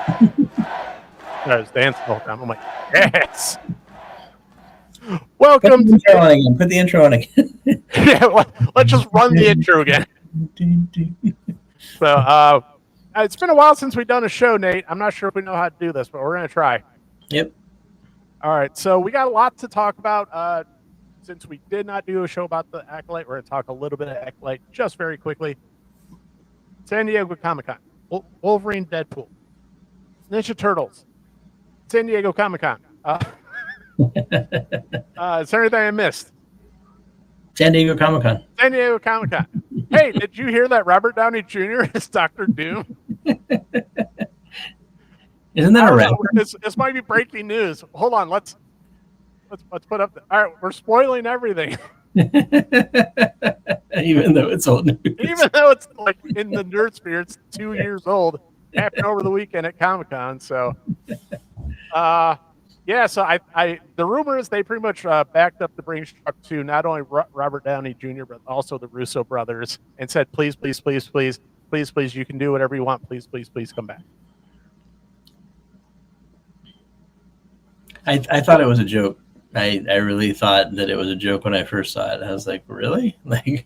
I was dancing the whole time. I'm like, yes. Put Welcome the to intro on again. Put the intro on again. yeah. Let's just run the intro again. So, it's been a while since we've done a show, Nate. I'm not sure if we know how to do this, but we're gonna try. Yep. All right. So we got a lot to talk about. Since we did not do a show about the Acolyte, we're gonna talk a little bit of Acolyte just very quickly. San Diego Comic Con, Wolverine, Deadpool, Ninja Turtles, San Diego Comic Con. Is there anything I missed? San Diego Comic Con. San Diego Comic Con. Hey, did you hear that Robert Downey Jr. is Doctor Doom? Isn't that a rapper? This might be breaking news. Hold on, let's put up. All right, we're spoiling everything. Even though it's old news. Even though it's like in the nerd sphere, it's 2 years old. Happened over the weekend at Comic Con. So, yeah. So the rumor is they pretty much backed up the Bring truck to not only Robert Downey Jr. but also the Russo brothers and said, please, please, please, please, please, please, you can do whatever you want. Please, please, please come back. I thought it was a joke. I really thought that it was a joke when I first saw it. I was like, really? Like,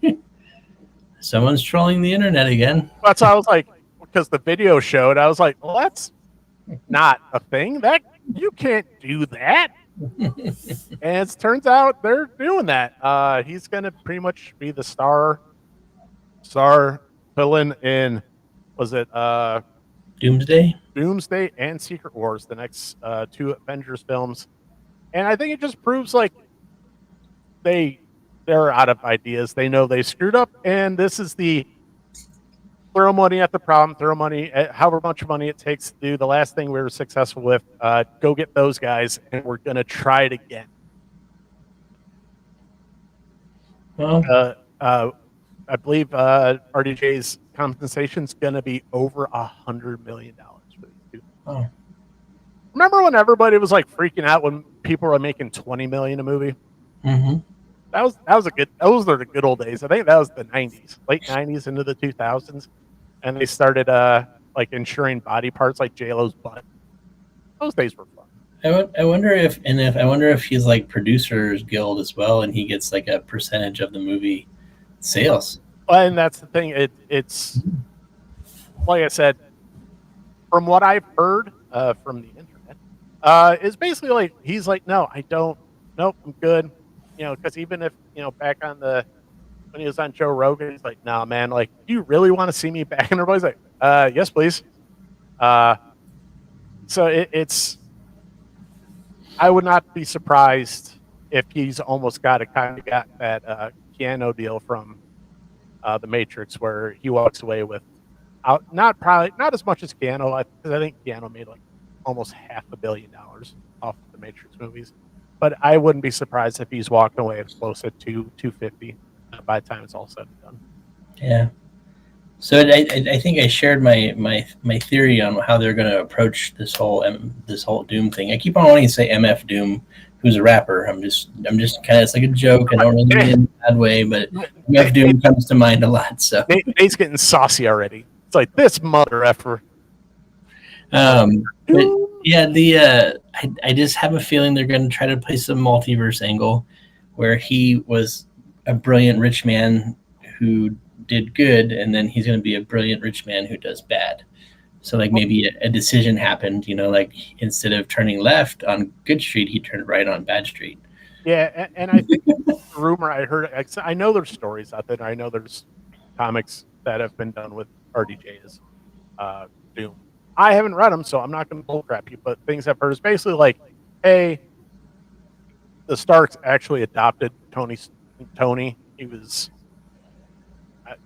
someone's trolling the internet again. That's how I was like, because the video showed, I was like, well, that's not a thing. That you can't do that. And it turns out they're doing that. He's gonna pretty much be the star villain in, was it Doomsday and Secret Wars, the next two Avengers films. And I think it just proves like they're out of ideas. They know they screwed up, and this is the throw money at the problem, throw money at however much money it takes to do the last thing we were successful with. Go get those guys, and we're gonna try it again. Well, I believe RDJ's compensation is gonna be over $100 million for these two. Oh. Remember when everybody was like freaking out when people were making $20 million a movie? Mm-hmm. Those were the good old days. I think that was the 90s, late 90s into the 2000s, and they started like insuring body parts like J-Lo's butt. Those days were fun. I wonder if he's like Producers Guild as well, and he gets like a percentage of the movie sales. And that's the thing. It's like I said, from what I've heard from the internet, it's basically like he's like, no, I don't. Nope, I'm good. You know, because even if, you know, back on when he was on Joe Rogan, he's like, nah, man, like, do you really want to see me back? And everybody's like, yes, please. So it's, I would not be surprised if he's almost got that Keanu deal from the Matrix, where he walks away with not as much as Keanu, because I think Keanu made like almost $500 million off the Matrix movies. But I wouldn't be surprised if he's walking away close to 250 by the time it's all said and done. Yeah. So I think I shared my theory on how they're going to approach this whole Doom thing. I keep on wanting to say MF Doom, who's a rapper. I'm just kind of, it's like a joke. I don't really mean it in a bad way, but MF Doom comes to mind a lot. So Nate's getting saucy already. It's like, this mother effer. But yeah, I just have a feeling they're going to try to play some multiverse angle, where he was a brilliant rich man who did good, and then he's going to be a brilliant rich man who does bad. So like maybe a decision happened, you know, like instead of turning left on Good Street, he turned right on Bad Street. Yeah, and I think the rumor I heard, I know there's stories out there. I know there's comics that have been done with RDJ's Doom. I haven't read them, so I'm not going to bullcrap you, but things I've heard is basically like, hey, the Starks actually adopted Tony. He was,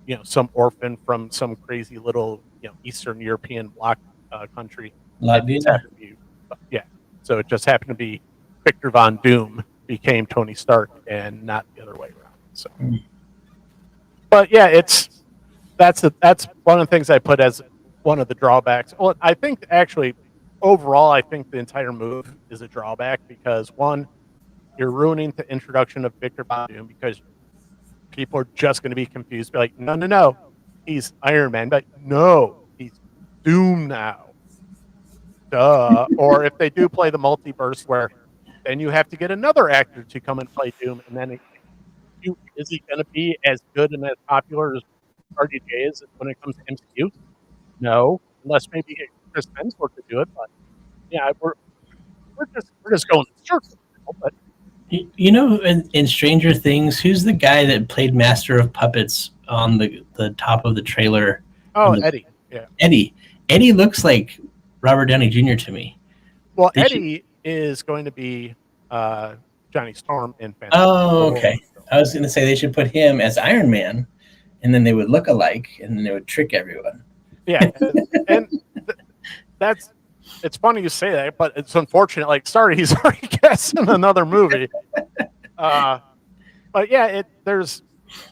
you know, some orphan from some crazy little, you know, Eastern European bloc country. Latvia? Yeah. So it just happened to be Victor Von Doom became Tony Stark and not the other way around. So, but yeah, that's one of the things I put as one of the drawbacks. Well, I think actually overall, I think the entire move is a drawback because one, you're ruining the introduction of Victor Von Doom because people are just going to be confused. Be like, no, he's Iron Man. But no, he's Doom now. duh. Or if they do play the multiverse, where then you have to get another actor to come and play Doom, and then is he going to be as good and as popular as RDJ is when it comes to MCU? No, unless maybe Chris Hemsworth could do it. But yeah, we're just going in circles. But You know, in Stranger Things, who's the guy that played Master of Puppets on the top of the trailer? Eddie, yeah, Eddie looks like Robert Downey Jr. to me. well, Eddie is going to be Johnny Storm in Fantastic Oh, Four. okay. I was going to say they should put him as Iron Man, and then they would look alike, and then they would trick everyone. Yeah, and it's funny you say that, but it's unfortunate. Like, sorry, he's already cast in another movie. But yeah, there's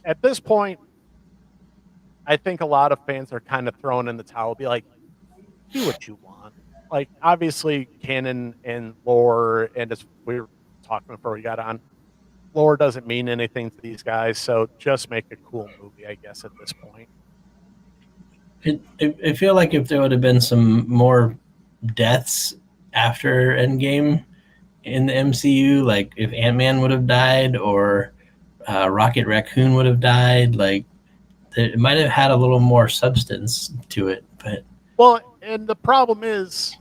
at this point, I think a lot of fans are kind of throwing in the towel. Be like, do what you want. Like, obviously, canon and lore, and as we were talking before we got on, lore doesn't mean anything to these guys. So just make a cool movie, I guess, at this point. I feel like if there would have been some more deaths after Endgame in the MCU, like if Ant-Man would have died or Rocket Raccoon would have died, like it might have had a little more substance to it. But well, and the problem is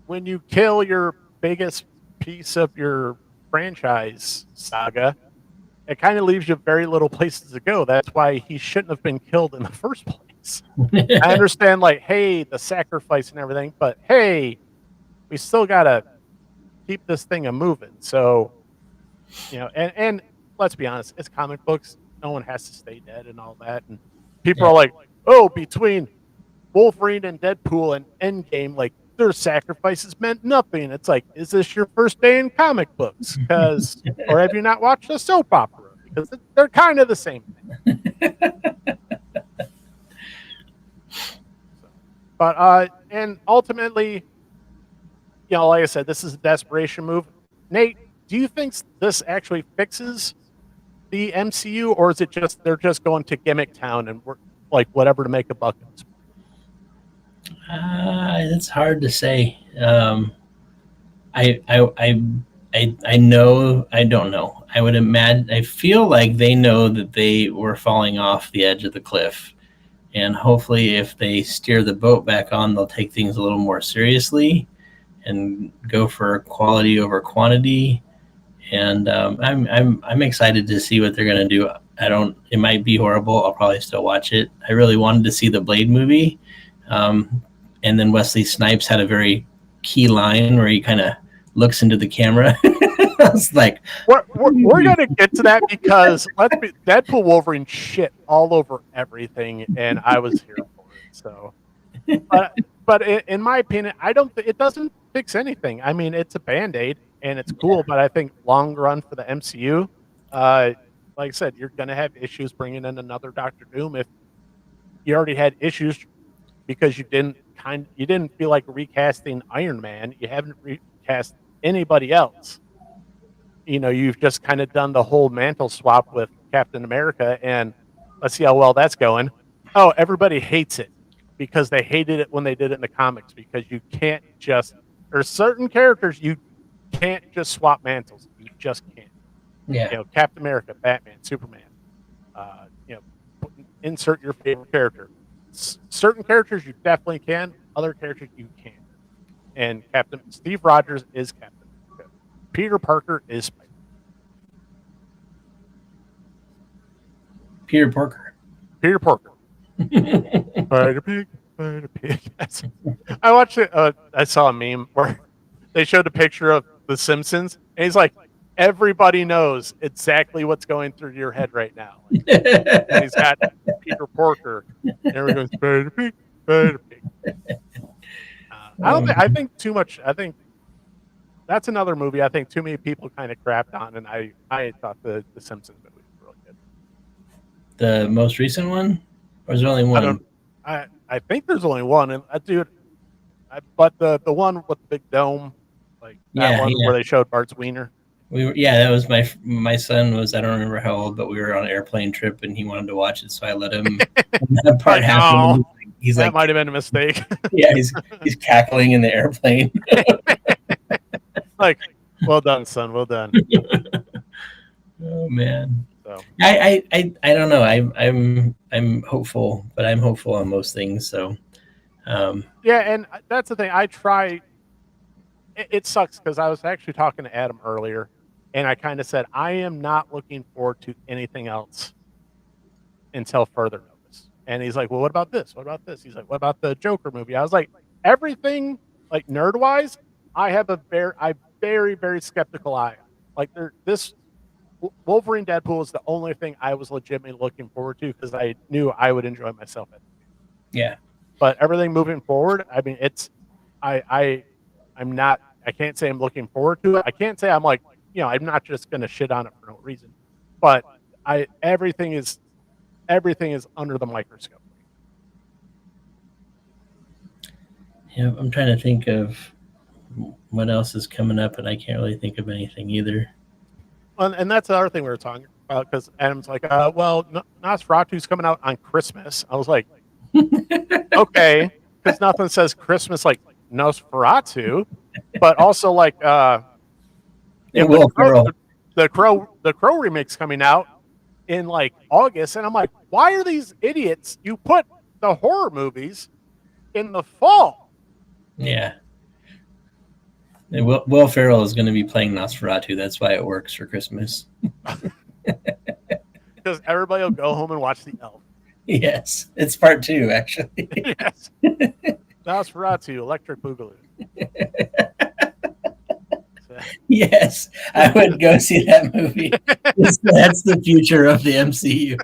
when you kill your biggest piece of your franchise saga, it kind of leaves you very little places to go. That's why he shouldn't have been killed in the first place. I understand, like, hey, the sacrifice and everything, but hey, we still gotta keep this thing a moving. So, and let's be honest, it's comic books. No one has to stay dead and all that. And people are like, oh, between Wolverine and Deadpool and Endgame, like their sacrifices meant nothing. It's like, is this your first day in comic books? Or have you not watched a soap opera? Because they're kind of the same thing. But and ultimately, like I said, this is a desperation move. Nate, do you think this actually fixes the MCU, or is it just they're just going to gimmick town and work like whatever to make a buck? It's hard to say. I know. I don't know. I would imagine. I feel like they know that they were falling off the edge of the cliff. And hopefully, if they steer the boat back on, they'll take things a little more seriously and go for quality over quantity. And I'm excited to see what they're gonna do. It might be horrible. I'll probably still watch it. I really wanted to see the Blade movie, and then Wesley Snipes had a very key line where he kind of looks into the camera. I was like, we're gonna get to that because Deadpool Wolverine shit all over everything, and I was here for it. So, but in my opinion, it doesn't fix anything. I mean, it's a Band-Aid and it's cool, but I think long run for the MCU, like I said, you're gonna have issues bringing in another Doctor Doom if you already had issues because you didn't feel like recasting Iron Man. You haven't recast anybody else. You've just kind of done the whole mantle swap with Captain America, and let's see how well that's going. Oh, everybody hates it because they hated it when they did it in the comics because you can't there's certain characters you can't just swap mantles. You just can't. Yeah. Captain America, Batman, Superman. Insert your favorite character. Certain characters you definitely can. Other characters you can't. And Steve Rogers is Captain America. Peter Parker is Spider-Man. Peter Parker. Spider Pig. Yes. I watched it. I saw a meme where they showed a picture of The Simpsons, and he's like, everybody knows exactly what's going through your head right now. And he's got Peter Parker, and everyone goes, Spider Pig. I think too much. I think that's another movie I think too many people kind of crapped on, and I thought the Simpsons movie was really good. The most recent one? Or is there only one? I think there's only one, and but the one with the big dome, like that one where they showed Bart's wiener. That was my son was, I don't remember how old, but we were on an airplane trip and he wanted to watch it, so I let him. That part happened. He's that like, might have been a mistake. yeah, he's cackling in the airplane. Like, well done, son. Well done. Oh man. So I don't know. I'm hopeful, but I'm hopeful on most things. So yeah, and that's the thing. I try. It sucks because I was actually talking to Adam earlier, and I kind of said I am not looking forward to anything else until further notice. And he's like, "Well, what about this? What about this?" He's like, "What about the Joker movie?" I was like, "Everything like nerd wise, I have a very skeptical eye. Like this Wolverine Deadpool is the only thing I was legitimately looking forward to because I knew I would enjoy myself at the yeah. But everything moving forward, I mean, it's I'm not. I can't say I'm looking forward to it. I can't say I'm like, I'm not just going to shit on it for no reason. But I everything is under the microscope. Yeah, I'm trying to think of what else is coming up, and I can't really think of anything either. And that's the other thing we were talking about because Adam's like, well, Nosferatu's coming out on Christmas. I was like, okay, because nothing says Christmas like Nosferatu, but also like, And Will Ferrell. the Crow remix coming out in like August, and I'm like, why are these idiots? You put the horror movies in the fall. Yeah. And Will Ferrell is going to be playing Nosferatu. That's why it works for Christmas. Because everybody will go home and watch The Elf. Yes, it's part 2, actually. Yes. Nosferatu, Electric Boogaloo. Yes, I would go see that movie. That's the future of the MCU.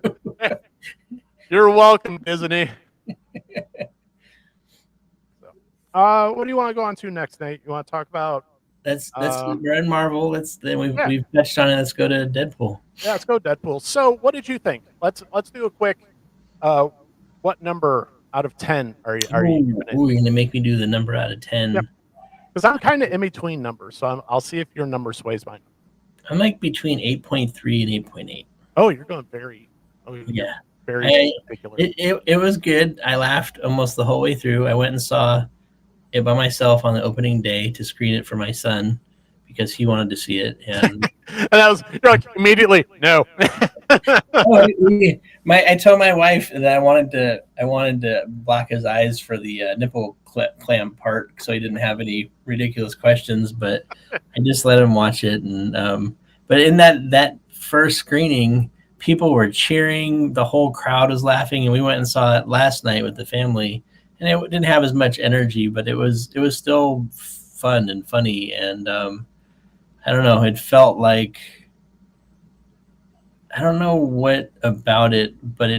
You're welcome, Disney. So, what do you want to go on to next, Nate? You want to talk about? That's we're in Marvel. We've touched on it. Let's go to Deadpool. Yeah, let's go Deadpool. So, what did you think? Let's do a quick. What number out of 10 are you? You're gonna make me do the number out of 10. Yep. Because I'm kind of in between numbers, so I'll see if your number sways mine. I'm like between 8.3 and 8.8. Oh, you're going very. Yeah, very particular. It was good. I laughed almost the whole way through. I went and saw it by myself on the opening day to screen it for my son because he wanted to see it, and that was you're like immediately no. I told my wife that I wanted to block his eyes for the nipple clamp part so he didn't have any ridiculous questions, but I just let him watch it. And but in that first screening, people were cheering, the whole crowd was laughing, and we went and saw it last night with the family, and it didn't have as much energy, but it was still fun and funny, and I don't know, it felt like, I don't know what about it, but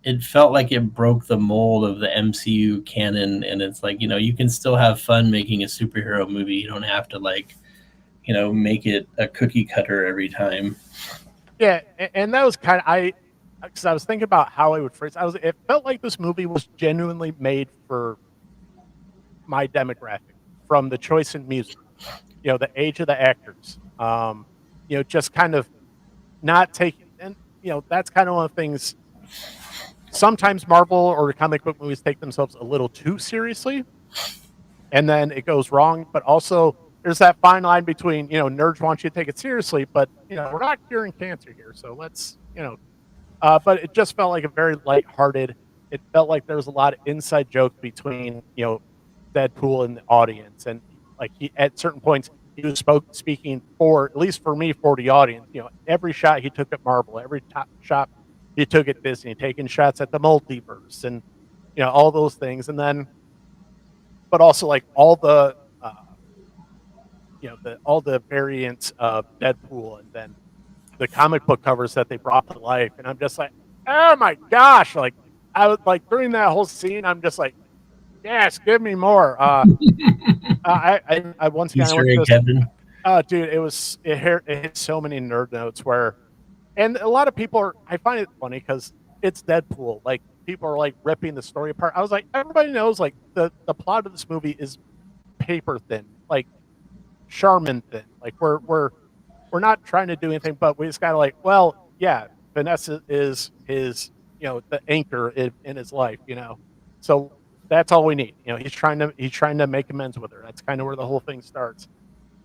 it felt like it broke the mold of the MCU canon, and it's like, you can still have fun making a superhero movie. You don't have to make it a cookie cutter every time. Yeah, and that was kind of because I was thinking about how I would phrase. It felt like this movie was genuinely made for my demographic, from the choice in music, the age of the actors, just kind of not taking, and that's kind of one of the things. Sometimes Marvel or comic book movies take themselves a little too seriously, and then it goes wrong. But also, there's that fine line between, nerds want you to take it seriously, but we're not curing cancer here, so let's, but it just felt like a very lighthearted. It felt like there was a lot of inside jokes between, Deadpool and the audience, and like at certain points he was speaking for, at least for me, for the audience. Every shot he took at Marvel, every shot he took at Disney, taking shots at the multiverse, and all those things, and then, but also like all the all the variants of Deadpool, and then the comic book covers that they brought to life, and I'm just like, oh my gosh! Like I was like during that whole scene, I'm just like, yes, give me more. I once again, Easter egg, Kevin. Dude, it hit so many nerd notes where, and a lot of people I find it funny because it's Deadpool. Like people are like ripping the story apart. I was like, everybody knows like the plot of this movie is paper thin, like Charmin thin. Like we're not trying to do anything, but we just gotta like, well, yeah, Vanessa is his, the anchor in his life. So that's all we need. He's trying to make amends with her. That's kind of where the whole thing starts.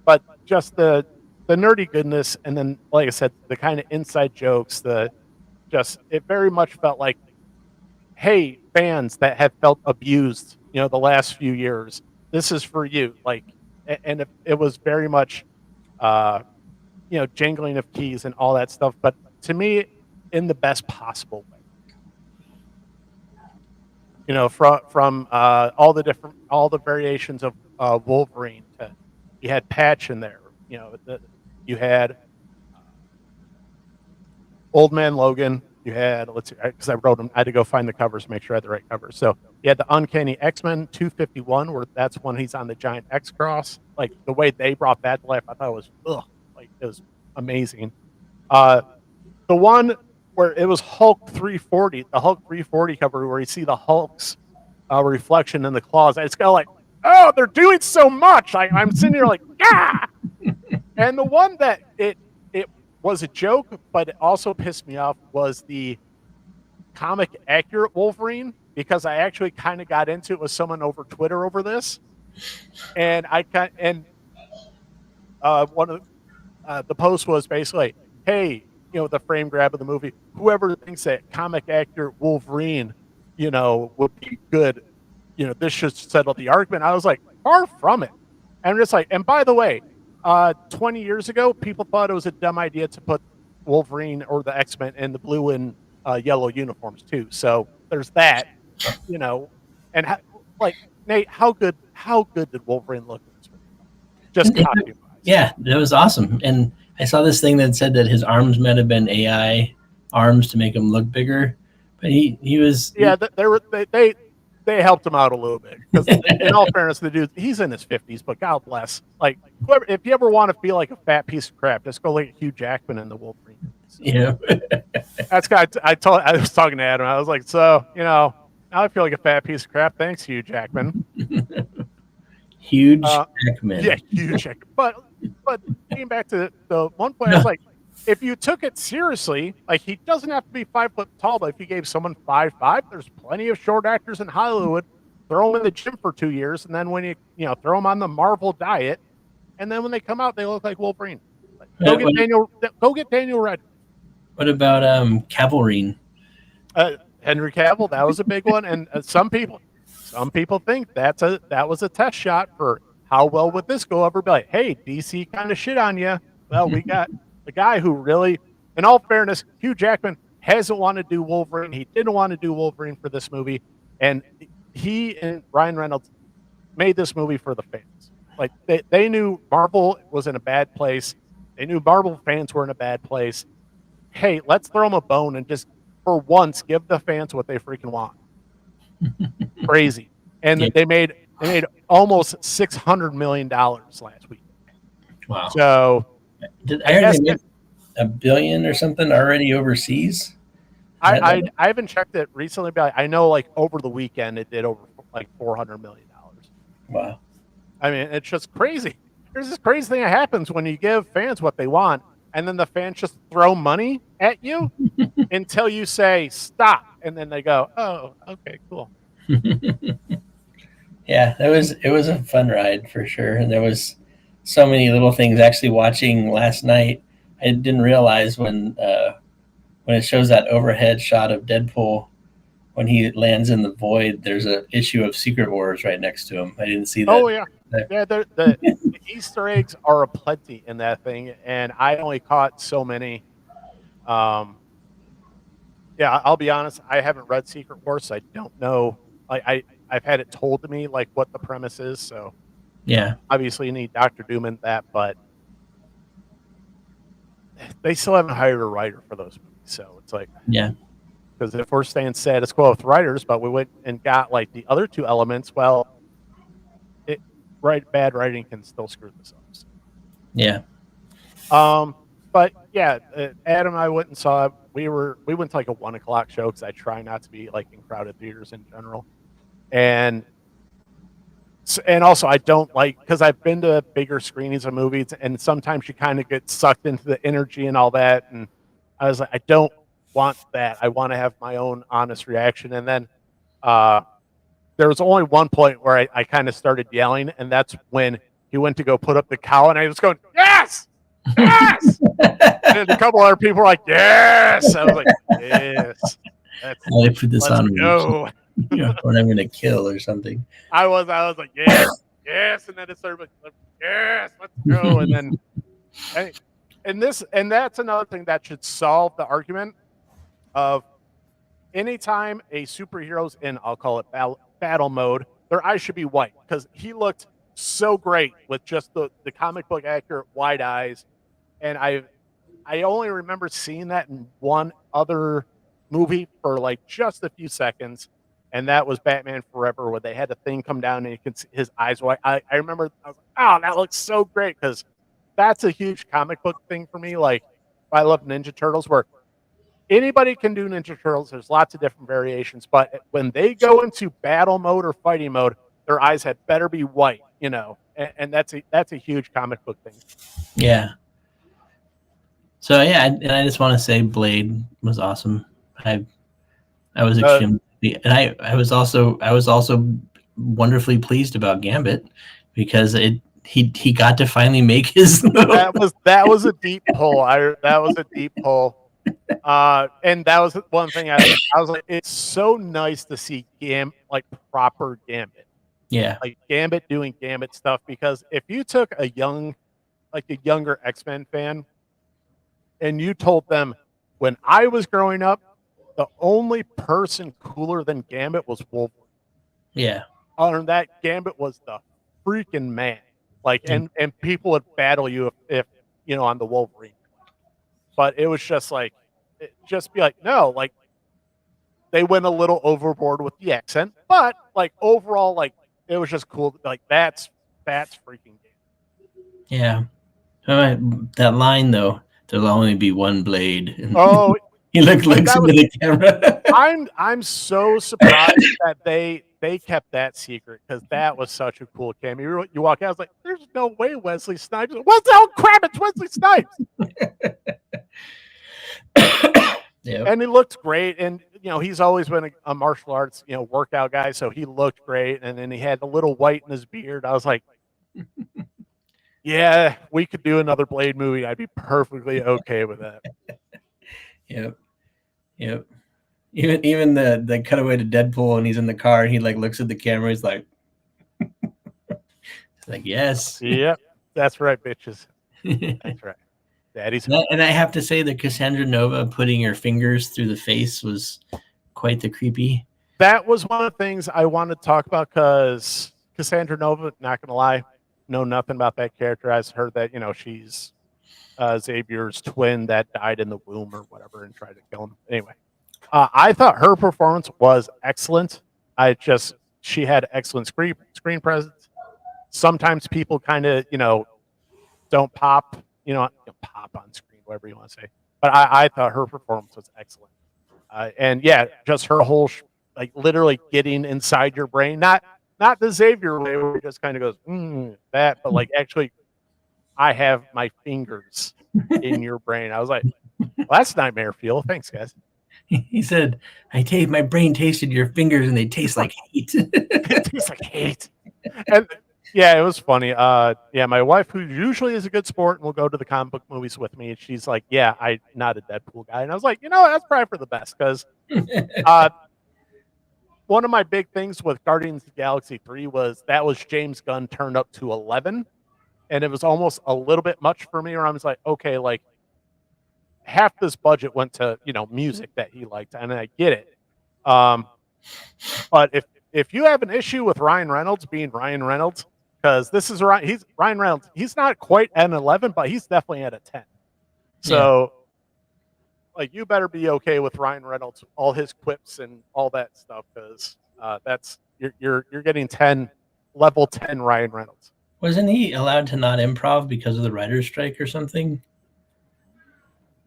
But just the nerdy goodness, and then like I said, the kind of inside jokes, it very much felt like, hey, fans that have felt abused, the last few years, this is for you. Like, and it was very much, uh, jangling of keys and all that stuff. But to me, in the best possible way. From all the variations of Wolverine. You had Patch in there. You had Old Man Logan. You had, let's see, because I wrote them. I had to go find the covers to make sure I had the right covers. So you had the Uncanny X-Men 251, where that's when he's on the giant X cross. Like the way they brought that to life, I thought it was it was amazing. The one where it was Hulk 340, the Hulk 340 cover, where you see the Hulk's reflection in the claws. It's kind of like, oh, they're doing so much. I'm sitting here like, yeah. And the one that it was a joke, but it also pissed me off was the comic accurate Wolverine, because I actually kind of got into it with someone over Twitter over this, and one of the post was basically, hey, the frame grab of the movie, whoever thinks that comic accurate Wolverine, would be good, this should settle the argument. I was like, far from it. And I'm just like, and by the way, 20 years ago, people thought it was a dumb idea to put Wolverine or the X-Men in the blue and yellow uniforms too. So there's that, and Nate, how good did Wolverine look in this movie? Just costume wise. Yeah, that was awesome. And I saw this thing that said that his arms might have been AI arms to make him look bigger, but he was. Yeah, they helped him out a little bit, because in all fairness, the dude, he's in his 50s, but God bless. Like, if you ever want to feel like a fat piece of crap, just go look at Hugh Jackman in the Wolverine. So, yeah, that's guy. I was talking to Adam. I was like, so now I feel like a fat piece of crap. Thanks, Hugh Jackman. Huge Jackman. Yeah, huge Jackman. But getting back to the one point, I was like, if you took it seriously, like, he doesn't have to be 5 foot tall, but if you gave someone 5'5", there's plenty of short actors in Hollywood. Throw them in the gym for 2 years, and then when you throw them on the Marvel diet, and then when they come out, they look like Wolverine. Go get Daniel Red. What about Cavalrine? Henry Cavill, that was a big one, and some people think that was a test shot for how well would this go over. Be like, hey, DC kind of shit on you. Well, we got the guy who really, in all fairness, Hugh Jackman hasn't wanted to do Wolverine. He didn't want to do Wolverine for this movie, and he and Ryan Reynolds made this movie for the fans. Like, they knew Marvel was in a bad place. They knew Marvel fans were in a bad place. Hey, let's throw them a bone and just, for once, give the fans what they freaking want. Crazy. And they made almost $600 million last week. Wow. So I heard they made $1 billion or something already overseas. I haven't checked it recently, but I know, like, over the weekend it did over like $400 million. Wow. I mean, it's just crazy. There's this crazy thing that happens when you give fans what they want, and then the fans just throw money at you until you say stop, and then they go, oh, okay, cool. Yeah, it was a fun ride for sure, and there was so many little things. Actually, watching last night, I didn't realize when it shows that overhead shot of Deadpool when he lands in the void, there's an issue of Secret Wars right next to him. I didn't see that. Oh yeah, yeah. The Easter eggs are aplenty in that thing, and I only caught so many. Yeah, I'll be honest. I haven't read Secret Wars, so I don't know. I've had it told to me, like, what the premise is. So yeah, obviously you need Dr. Doom in that, but they still haven't hired a writer for those movies. So it's like, yeah. Because if we're staying status quo with writers, but we went and got, like, the other two elements, well, bad writing can still screw this up. So. Yeah. But yeah, Adam and I went and saw it. We went to like a 1 o'clock show, because I try not to be like in crowded theaters in general, and also I don't like, because I've been to bigger screenings of movies, and sometimes you kind of get sucked into the energy and all that, and I was like, I don't want that. I want to have my own honest reaction. And then there was only one point where I kind of started yelling, and that's when he went to go put up the cow, and I was going, yes, yes. And a couple other people were like, yes. I was like, yes. I put this let's on go. when I'm going to kill or something. I was like, yes, yes. And then it started like, yes, let's go. And then, and that's another thing that should solve the argument of anytime a superhero's in, I'll call it battle mode, their eyes should be white, because he looked so great with just the comic book accurate wide eyes. And I only remember seeing that in one other movie for like just a few seconds, and that was Batman Forever, where they had the thing come down and you can see his eyes white. I remember I was like, oh, that looks so great, because that's a huge comic book thing for me. Like, I love Ninja Turtles, where anybody can do Ninja Turtles. There's lots of different variations, but when they go into battle mode or fighting mode, their eyes had better be white, and that's a huge comic book thing. Yeah. So yeah, and I just want to say Blade was awesome. I was extremely and I was also wonderfully pleased about Gambit, because he got to finally make his move. That was a deep pull. That was a deep pull. And that was one thing I was like, it's so nice to see proper Gambit. Yeah. Like Gambit doing Gambit stuff, because if you took a younger X-Men fan and you told them, when I was growing up, the only person cooler than Gambit was Wolverine. Yeah. Other than that, Gambit was the freaking man. Like, and people would battle you if on the Wolverine. But it was just like, be like, no, like, they went a little overboard with the accent, but like overall, like, it was just cool. Like, that's freaking Gambit. Yeah. That line though, there'll only be one blade. Oh, he looks into the camera. I'm so surprised that they kept that secret, because that was such a cool cameo. You walk out, I was like, there's no way Wesley Snipes. What the hell, crap? It's Wesley Snipes. Yep. And he looked great, and he's always been a martial arts workout guy, so he looked great. And then he had a little white in his beard. I was like, yeah, we could do another Blade movie. I'd be perfectly okay with that. Yep. Even the cutaway to Deadpool, and he's in the car, and he like looks at the camera. He's like, yes. Yep, that's right, bitches. That's right. Daddy's. And I have to say that Cassandra Nova putting her fingers through the face was quite the creepy. That was one of the things I wanted to talk about, because Cassandra Nova, not going to lie, know nothing about that character. I've heard that, she's Xavier's twin that died in the womb or whatever and tried to kill him. Anyway, I thought her performance was excellent. She had excellent screen presence. Sometimes people kind of, don't pop, pop on screen, whatever you want to say. But I thought her performance was excellent. And yeah, just her whole, literally getting inside your brain, not the Xavier way where it just kind of goes, that, but like, actually, I have my fingers in your brain. I was like, well, that's nightmare fuel. Thanks, guys. He said, my brain tasted your fingers and they taste like hate. It tastes like hate. And yeah, it was funny. My wife, who usually is a good sport and will go to the comic book movies with me, she's like, yeah, I'm not a Deadpool guy. And I was like, that's probably for the best, because one of my big things with Guardians of the Galaxy 3 was James Gunn turned up to 11, and it was almost a little bit much for me, where I was like, okay, like, half this budget went to, music that he liked, and I get it. But if you have an issue with Ryan Reynolds being Ryan Reynolds, because this is Ryan Reynolds, he's not quite at an 11, but he's definitely at a 10. So, like, you better be okay with Ryan Reynolds, all his quips and all that stuff, because that's you're getting level 10 Ryan Reynolds. Wasn't he allowed to not improv because of the writer's strike or something?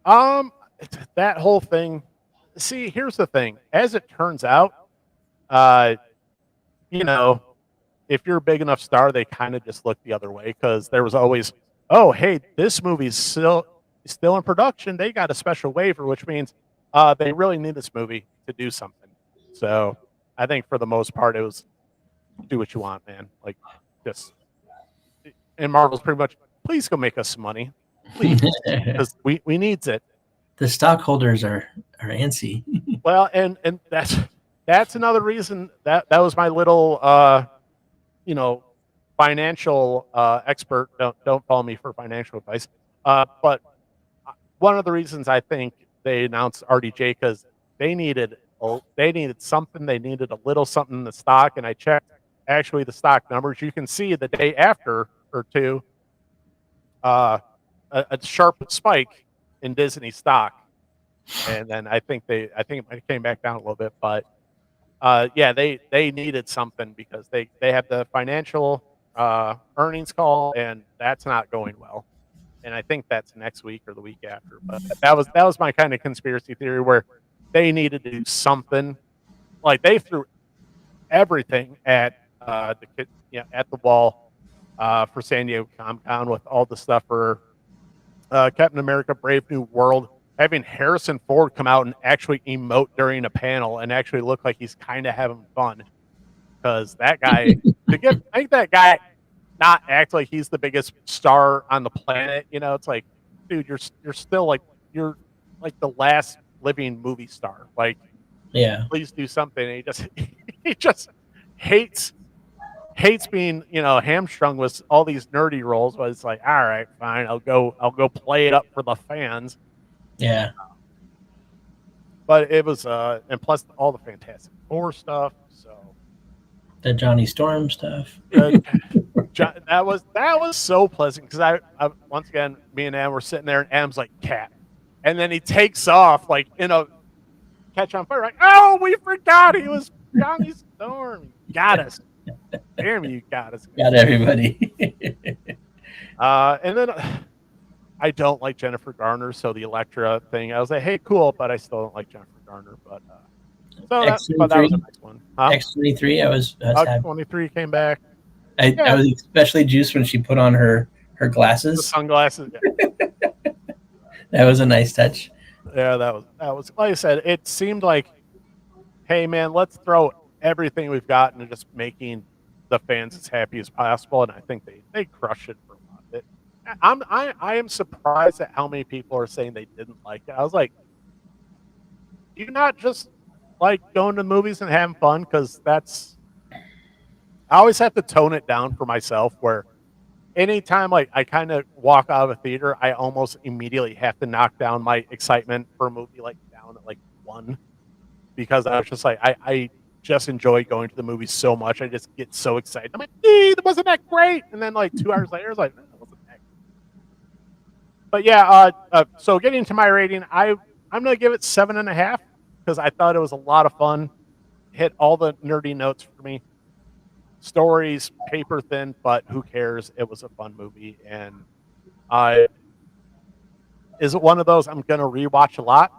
That whole thing. See, here's the thing. As it turns out, if you're a big enough star, they kind of just look the other way, because there was always, oh, hey, this movie's still in production. They got a special waiver, which means They really need this movie to do something. So I think for the most part, it was do what you want, man. Like just and Marvel's pretty much, please go make us some money, please, because we needs it. The stockholders are antsy. Well, and that's another reason that was my little you know financial expert. Don't follow me for financial advice. But one of the reasons I think they announced RDJ because they needed something. They needed a little something in the stock, and I checked actually the stock numbers. You can see the day after or two a sharp spike in Disney stock, and then I think it came back down a little bit, but yeah, they needed something because they have the financial earnings call, and that's not going well. And I think that's next week or the week after. But that was my kind of conspiracy theory where they needed to do something. Like they threw everything at at the wall for San Diego Comic Con with all the stuff for Captain America: Brave New World. Having Harrison Ford come out and actually emote during a panel and actually look like he's kind of having fun, because that guy make that guy not act like he's the biggest star on the planet. It's like, dude, you're still like you're like the last living movie star. Like, yeah, please do something. And he just hates being hamstrung with all these nerdy roles. But it's like, all right, fine, I'll go play it up for the fans. Yeah. But it was and plus all the Fantastic Four stuff. So the Johnny Storm stuff. That was so pleasant because I once again, me and Adam were sitting there and Adam's like, cat, and then he takes off like Catch on Fire. Like, oh, we forgot he was Johnny Storm. Got us. Damn, you got us. Got everybody. And then I don't like Jennifer Garner, so the Elektra thing, I was like, hey, cool, but I still don't like Jennifer Garner. But that was a nice one. X-23, I was happy. 23 came back. I was especially juiced when she put on her glasses. The sunglasses. Yeah. That was a nice touch. Yeah, that was like I said, it seemed like, hey man, let's throw everything we've got into just making the fans as happy as possible, and I think they crushed it for a lot of it. I am surprised at how many people are saying they didn't like it. I was like, do you not just like going to movies and having fun? Because I always have to tone it down for myself, where anytime like I kind of walk out of a theater, I almost immediately have to knock down my excitement for a movie like down at like 1, because I was just like, I just enjoy going to the movies so much. I just get so excited. I'm like, it wasn't that great. And then like 2 hours later, I was like, that wasn't that great. But yeah, so getting to my rating, I'm going to give it 7.5 because I thought it was a lot of fun. Hit all the nerdy notes for me. Stories paper thin, but who cares? It was a fun movie. And is it one of those I'm going to rewatch a lot?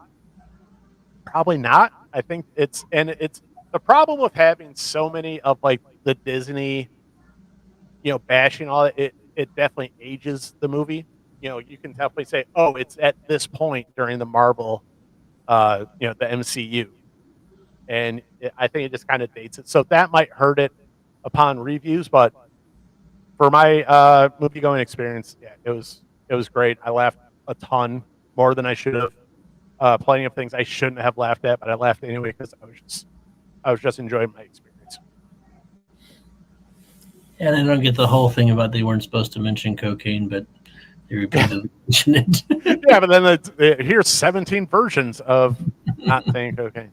Probably not. I think it's the problem with having so many of like the Disney, bashing all it definitely ages the movie. You can definitely say, oh, it's at this point during the Marvel, the MCU, and I think it just kind of dates it. So that might hurt it upon reviews, but for my movie going experience, yeah, it was great. I laughed a ton, more than I should have. Plenty of things I shouldn't have laughed at, but I laughed anyway because I was just enjoying my experience. And I don't get the whole thing about they weren't supposed to mention cocaine, but they repeatedly mentioned it. Yeah, but then here's 17 versions of not saying cocaine.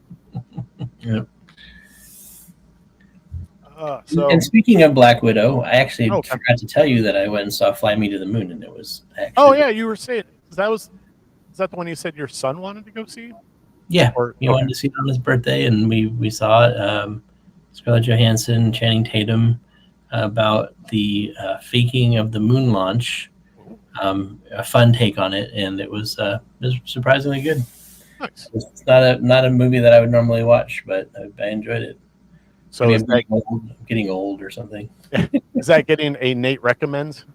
Yep. And speaking of Black Widow, I actually forgot to tell you that I went and saw Fly Me to the Moon, and it was actually... Oh, yeah, you were saying... Is that the one you said your son wanted to go see? Yeah, he wanted to see it on his birthday, and we saw it. Scarlett Johansson, Channing Tatum, about the faking of the moon launch. A fun take on it, and it was surprisingly good. Nice. It's not a movie that I would normally watch, but I enjoyed it. So I'm getting old or something. Is that getting a Nate recommends?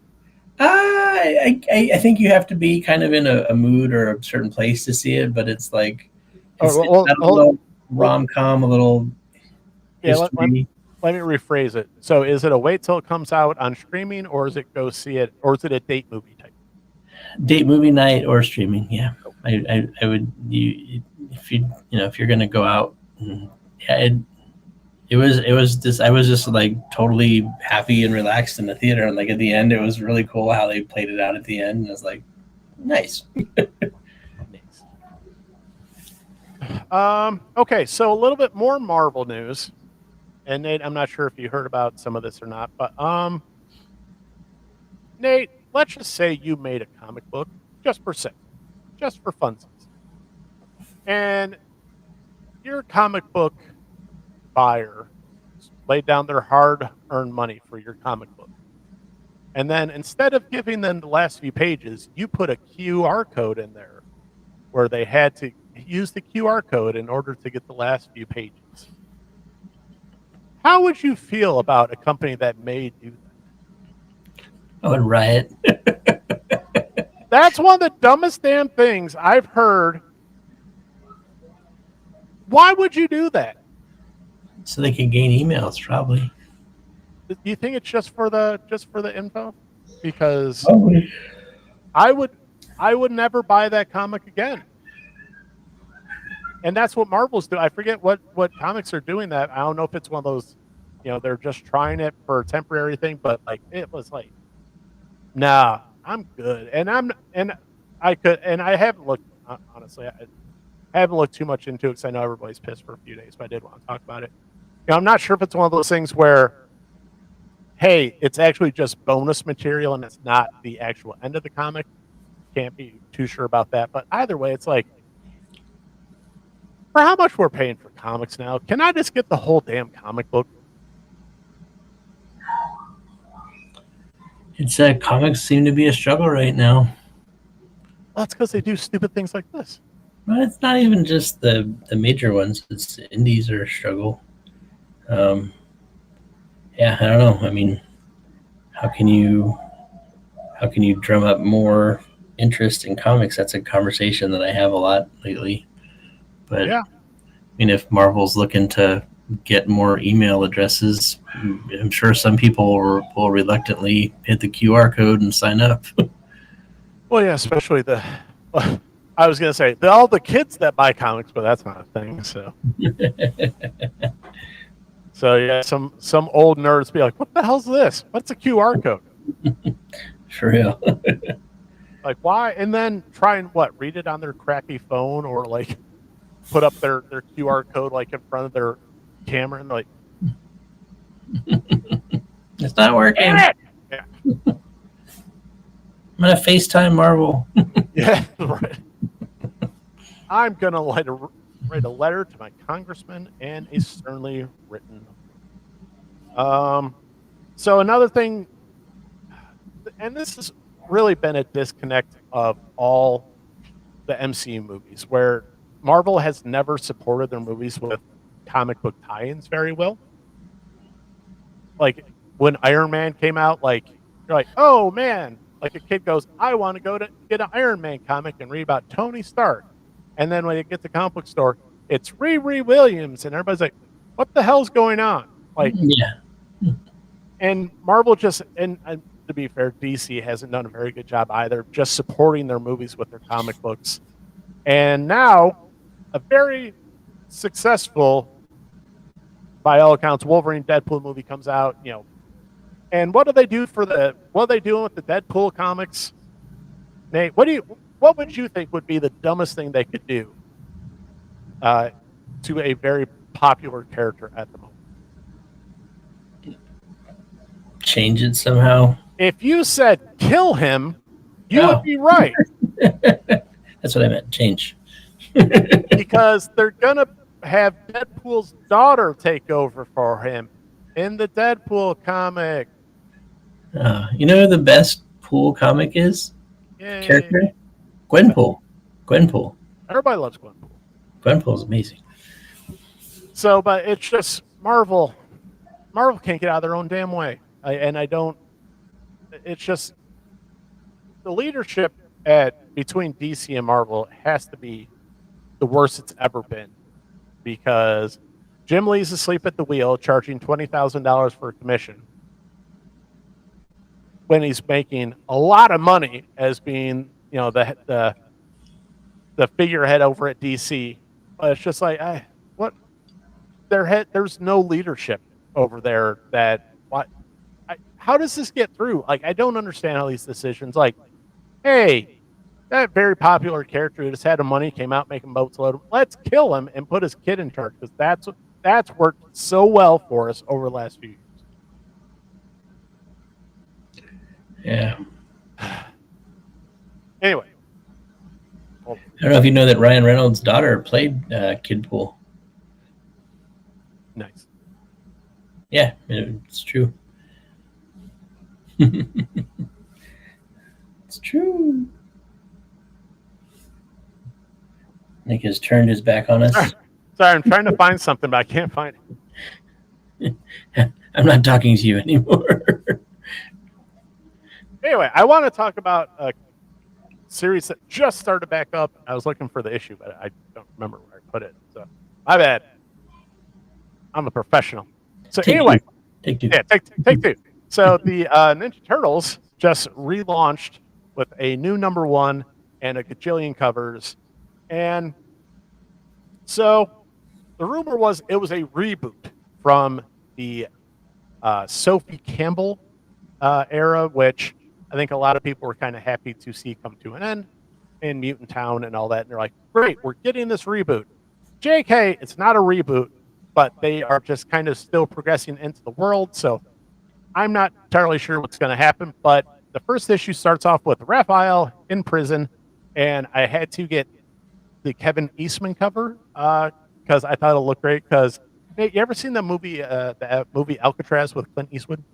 I think you have to be kind of in a mood or a certain place to see it, but it's like It's got a little rom-com, a little history. Let me rephrase it. So is it a wait till it comes out on streaming, or is it go see it, or is it a date movie type? Date movie night or streaming, yeah. I would if you're gonna go out, yeah, it was just I was just like totally happy and relaxed in the theater, and like at the end it was really cool how they played it out at the end, and it was like nice. Okay, so a little bit more Marvel news, and Nate, I'm not sure if you heard about some of this or not, but Nate, let's just say you made a comic book just for funsies, and your comic book buyer laid down their hard-earned money for your comic book, and then instead of giving them the last few pages, you put a QR code in there where they had to use the QR code in order to get the last few pages. How would you feel about a company that may do that? I would riot. That's one of the dumbest damn things I've heard. Why would you do that? So they can gain emails, probably. Do you think it's just for the info? Because probably. I would never buy that comic again. And that's what Marvel's doing. I forget what comics are doing that. I don't know if it's one of those, they're just trying it for a temporary thing, but like it was like, nah, I'm good. And I haven't looked, honestly, I haven't looked too much into it because I know everybody's pissed for a few days, but I did want to talk about it. I'm not sure if it's one of those things where, hey, it's actually just bonus material and it's not the actual end of the comic. Can't be too sure about that. But either way, it's like, for how much we're paying for comics now, can I just get the whole damn comic book? It's comics seem to be a struggle right now. Well, that's because they do stupid things like this. Well, it's not even just the major ones. It's indies are a struggle. Yeah, I don't know. I mean, how can you drum up more interest in comics? That's a conversation that I have a lot lately. But yeah, I mean, if Marvel's looking to get more email addresses, I'm sure some people will reluctantly hit the QR code and sign up. Well, yeah, especially I was going to say all the kids that buy comics, but that's not a thing. So, so yeah, some old nerds be like, "What the hell's this? What's a QR code?" For real. Like, why? And then try and read it on their crappy phone or like put up their QR code like in front of their camera and like, it's not working. Yeah. I'm gonna FaceTime Marvel. Yeah, right. I'm gonna write a letter to my congressman and a sternly written. So another thing, and this has really been a disconnect of all the MCU movies, where Marvel has never supported their movies with comic book tie-ins very well. Like when Iron Man came out, like you're like, oh man, like a kid goes, I want to go to get an Iron Man comic and read about Tony Stark. And then when you get to the comic book store, it's Riri Williams, and everybody's like, what the hell's going on? Like, yeah. And Marvel just, and to be fair, DC hasn't done a very good job either, just supporting their movies with their comic books. And now, a very successful, by all accounts, Wolverine Deadpool movie comes out, and what do they do what are they doing with the Deadpool comics? Nate, what would you think would be the dumbest thing they could do to a very popular character at the moment? Change it somehow. If you said kill him, you would be right. That's what I meant. Change. Because they're gonna have Deadpool's daughter take over for him in the Deadpool comic. You know who the best Pool comic is? Yay. Character? Gwenpool. Gwenpool. Everybody loves Gwenpool. Gwenpool is amazing. So, but it's just Marvel. Marvel can't get out of their own damn way. It's just the leadership between DC and Marvel has to be the worst it's ever been, because Jim Lee's asleep at the wheel, charging $20,000 for a commission when he's making a lot of money as being, the figurehead over at DC. But it's just like, what? There's no leadership over there. How does this get through? Like, I don't understand how these decisions. Like, hey, that very popular character who just had the money came out making boats load. Let's kill him and put his kid in charge, because that's worked so well for us over the last few years. Yeah. Anyway, I don't know if you know that Ryan Reynolds' daughter played Kid Pool. Nice. Yeah, it's true. It's true. Nick has turned his back on us. Sorry, I'm trying to find something, but I can't find it. I'm not talking to you anymore. Anyway, I want to talk about a series that just started back up. I was looking for the issue, but I don't remember where I put it. So, my bad. I'm a professional. So anyway, take two. Yeah, take two. So the Ninja Turtles just relaunched with a new #1 and a gajillion covers. And so the rumor was it was a reboot from the Sophie Campbell era, which I think a lot of people were kind of happy to see come to an end in Mutant Town and all that. And they're like, great, we're getting this reboot. JK, it's not a reboot, but they are just kind of still progressing into the world. So I'm not entirely sure what's going to happen. But the first issue starts off with Raphael in prison, and I had to get the Kevin Eastman cover because I thought it looked great. Because hey, you ever seen the movie Alcatraz with Clint Eastwood?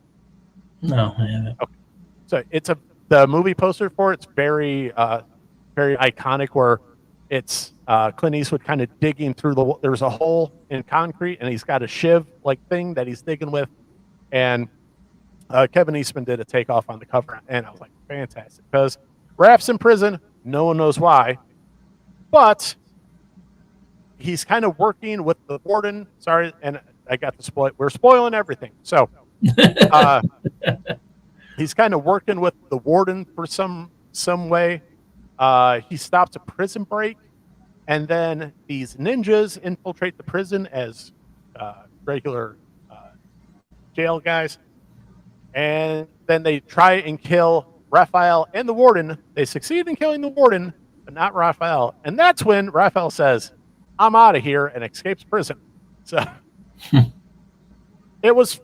No, I haven't. Okay. So it's the movie poster for it's very very iconic, where it's Clint Eastwood kind of digging through there's a hole in concrete, and he's got a shiv like thing that he's digging with, and Kevin Eastman did a takeoff on the cover, and I was like, fantastic, because Raph's in prison, no one knows why, but he's kind of working with the warden. Sorry, and I got to spoil. We're spoiling everything. So he's kind of working with the warden for some way. He stops a prison break, and then these ninjas infiltrate the prison as regular jail guys. And then they try and kill Raphael and the warden. They succeed in killing the warden, but not Raphael. And that's when Raphael says, I'm out of here, and escapes prison. So it was,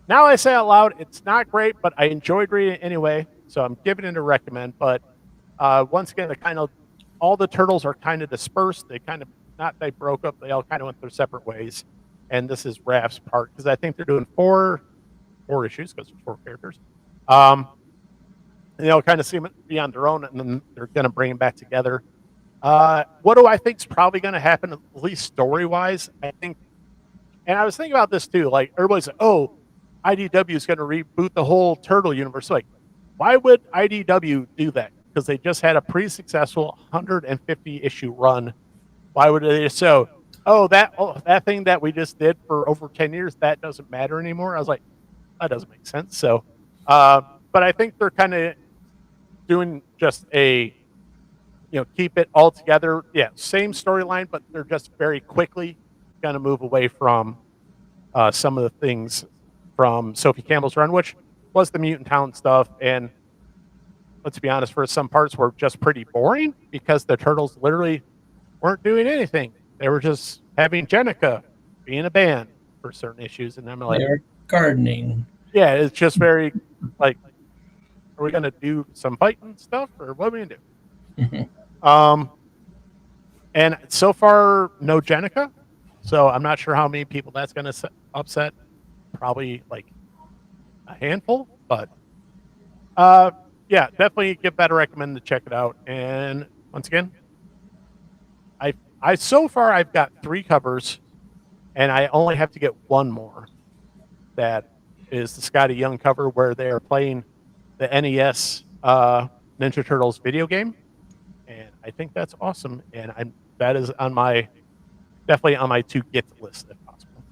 now I say out loud, it's not great, but I enjoyed reading it anyway. So I'm giving it a recommend. But once again, all the turtles are kind of dispersed. They broke up. They all kind of went their separate ways. And this is Raph's part, because I think they're doing four issues, because there's 4 characters. They'll kind of see them be on their own, and then they're going to bring them back together. What do I think is probably going to happen, at least story-wise? I think, and I was thinking about this too, like everybody's like, oh, IDW is going to reboot the whole Turtle universe. Like, why would IDW do that? Because they just had a pretty successful 150-issue run. Why would they that thing that we just did for over 10 years, that doesn't matter anymore? I was like, that doesn't make sense. So, but I think they're kind of doing just keep it all together. Yeah, same storyline, but they're just very quickly going to move away from some of the things from Sophie Campbell's run, which was the Mutant Town stuff. And let's be honest, for some parts were just pretty boring, because the turtles literally weren't doing anything. They were just having Jenica be in a band for certain issues. And I'm like, they're gardening. Yeah, it's just very like, are we going to do some fighting stuff, or what are we going to do? And so far, no Jenica. So I'm not sure how many people that's going to upset. Probably like a handful, but yeah, definitely give that a recommend to check it out. And once again, I so far I've got 3 covers, and I only have to get 1 more. That is the Scotty Young cover, where they are playing the NES Ninja Turtles video game, and I think that's awesome. And that is on my definitely on my to get list if possible.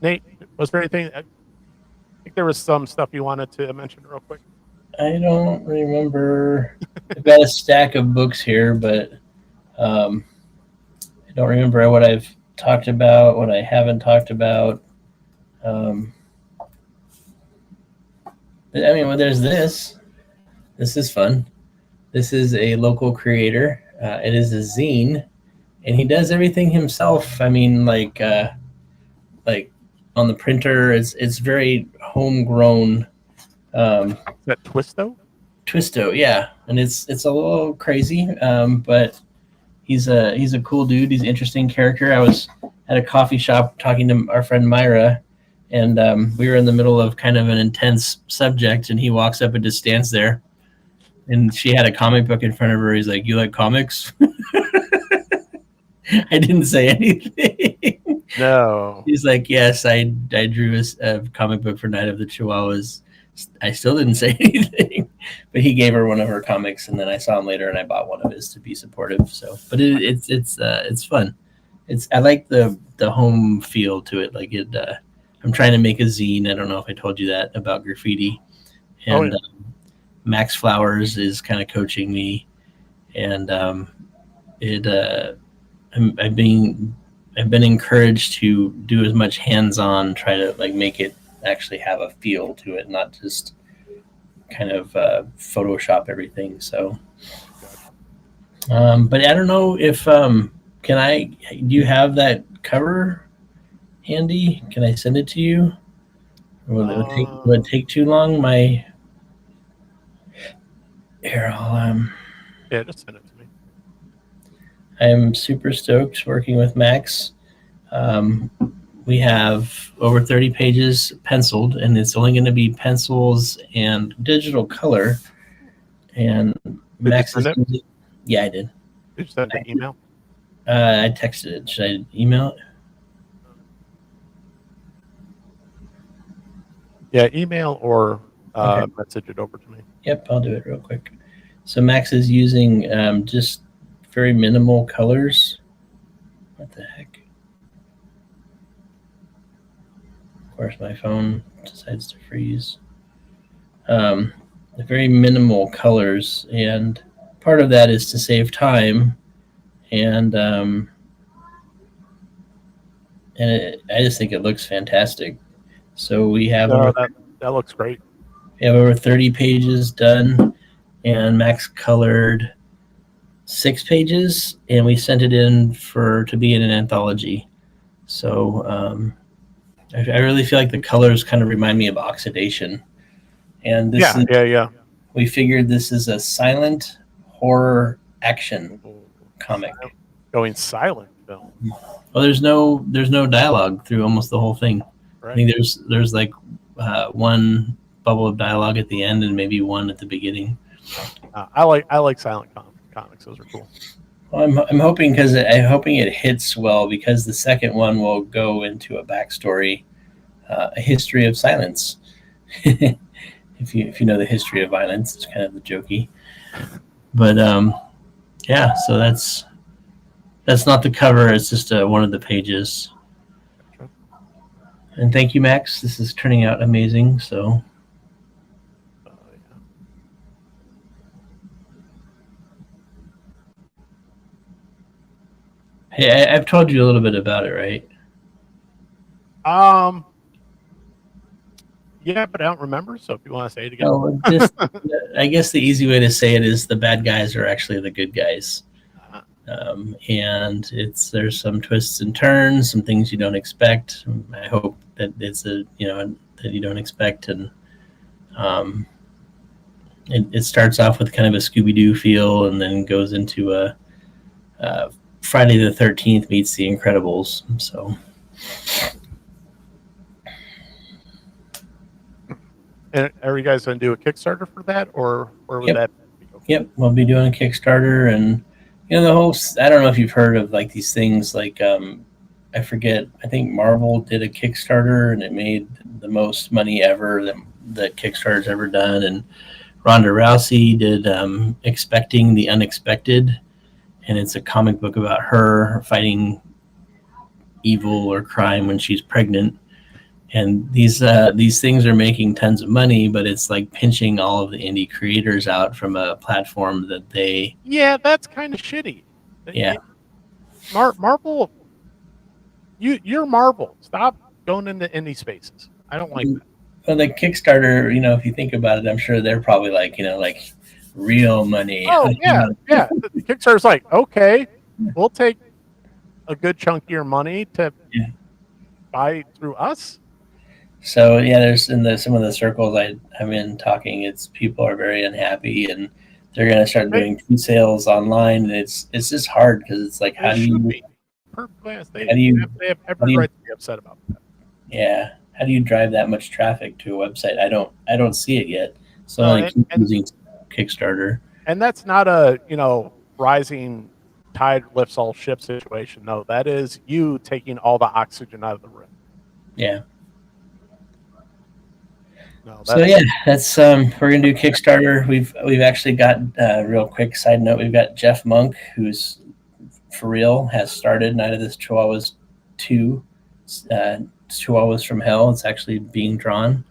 Nate, was there anything? I think there was some stuff you wanted to mention real quick. I don't remember. I've got a stack of books here, but I don't remember what I've talked about, what I haven't talked about. But I mean, well, there's this. This is fun. This is a local creator. It is a zine, and he does everything himself. I mean, like on the printer, it's very homegrown. Is that Twisto? Twisto, yeah, and it's a little crazy, but he's a cool dude. He's an interesting character. I was at a coffee shop talking to our friend Myra, and we were in the middle of kind of an intense subject, and he walks up and just stands there. And she had a comic book in front of her. He's like, "You like comics?" I didn't say anything. No. He's like, "Yes, I drew a comic book for Night of the Chihuahuas." I still didn't say anything, but he gave her one of her comics, and then I saw him later, and I bought one of his to be supportive. So, but it's fun. I like the home feel to it. Like it. I'm trying to make a zine. I don't know if I told you that about graffiti, and Max Flowers is kind of coaching me, and I've been encouraged to do as much hands-on, try to like make it actually have a feel to it, not just kind of Photoshop everything. So, but I don't know if do you have that cover handy? Can I send it to you? Or will it take too long? Yeah, just send it to me. I'm super stoked working with Max. We have over 30 pages penciled, and it's only going to be pencils and digital color. And Max is using, yeah, I did. Did you send an email? I texted it. Should I email it? Yeah, email or Okay. message it over to me. Yep, I'll do it real quick. So Max is using just very minimal colors. What the heck? Of course, my phone decides to freeze. Very minimal colors, and part of that is to save time. And I just think it looks fantastic. So we have that looks great. We have over 30 pages done, and Max colored 6 pages, and we sent it in to be in an anthology. So I really feel like the colors kind of remind me of oxidation. And this we figured this is a silent horror action comic. Going silent film. Well, there's no dialogue through almost the whole thing. Right. I think there's like one bubble of dialogue at the end and maybe one at the beginning. I like silent comics. Those are cool. Well, I'm hoping it hits well, because the second one will go into a backstory, a history of silence. if you know the history of violence, it's kind of the jokey. But yeah, so that's not the cover. It's just one of the pages. And thank you, Max. This is turning out amazing. So. Hey, I've told you a little bit about it, right? Yeah, but I don't remember. So if you want to say it again. Oh, I guess the easy way to say it is the bad guys are actually the good guys. And there's some twists and turns, some things you don't expect. I hope that it's that you don't expect. And it starts off with kind of a Scooby-Doo feel, and then goes into a Friday the 13th meets the Incredibles. So. And are you guys going to do a Kickstarter for that, or where would that be? Yep, we'll be doing a Kickstarter, and the whole. I don't know if you've heard of like these things. Like I forget. I think Marvel did a Kickstarter, and it made the most money ever that Kickstarter's ever done. And Ronda Rousey did Expecting the Unexpected, and it's a comic book about her fighting evil or crime when she's pregnant. And these things are making tons of money, but it's like pinching all of the indie creators out from a platform that they. Yeah, that's kind of shitty. Yeah. Marvel, you're Marvel. Stop going into indie spaces. I don't like that. Well, the Kickstarter, if you think about it, I'm sure they're probably like, like real money. Oh yeah, yeah. The Kickstarter's like, okay, we'll take a good chunk of your money to buy through us. So yeah, there's in some of the circles I'm in talking, it's people are very unhappy and they're gonna start doing sales online, and it's just hard because it's like They have every right to be upset about that. Yeah, how do you drive that much traffic to a website? I don't see it yet. So I keep using Kickstarter. And that's not a rising tide lifts all ships situation. No, that is you taking all the oxygen out of the room. Yeah. No, so yeah, that's we're gonna do Kickstarter. We've actually got real quick side note. We've got Jeff Monk, who's for real has started Night of the Chihuahuas 2, Chihuahuas from Hell. It's actually being drawn,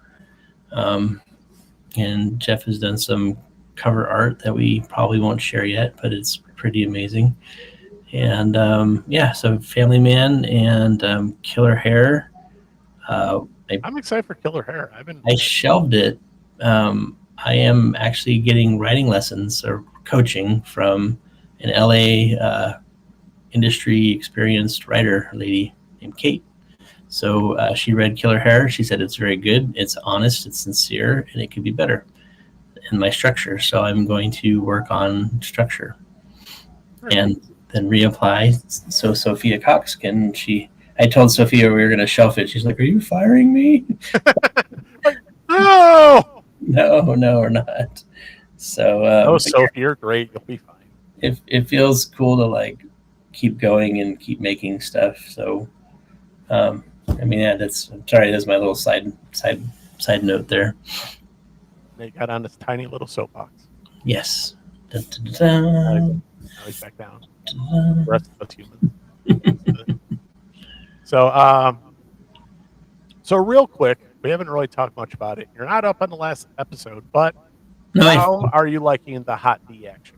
and Jeff has done some cover art that we probably won't share yet, but it's pretty amazing. And so Family Man and Killer Hair. I'm excited for Killer Hair. I shelved it. I am actually getting writing lessons or coaching from an LA industry experienced writer lady named Kate. So she read Killer Hair. She said it's very good. It's honest. It's sincere, and it could be better in my structure. So I'm going to work on structure and then reapply. So Sophia Cox can I told Sophia we were going to shelf it. She's like, "Are you firing me?" No, we're not. So, Sophie, you're great. You'll be fine. It feels cool to like keep going and keep making stuff. So, that's my little side note there. They got on this tiny little soapbox. Yes. Now he's back down. The rest of us humans. So real quick, we haven't really talked much about it. You're not up on the last episode, but how are you liking the Hot D action?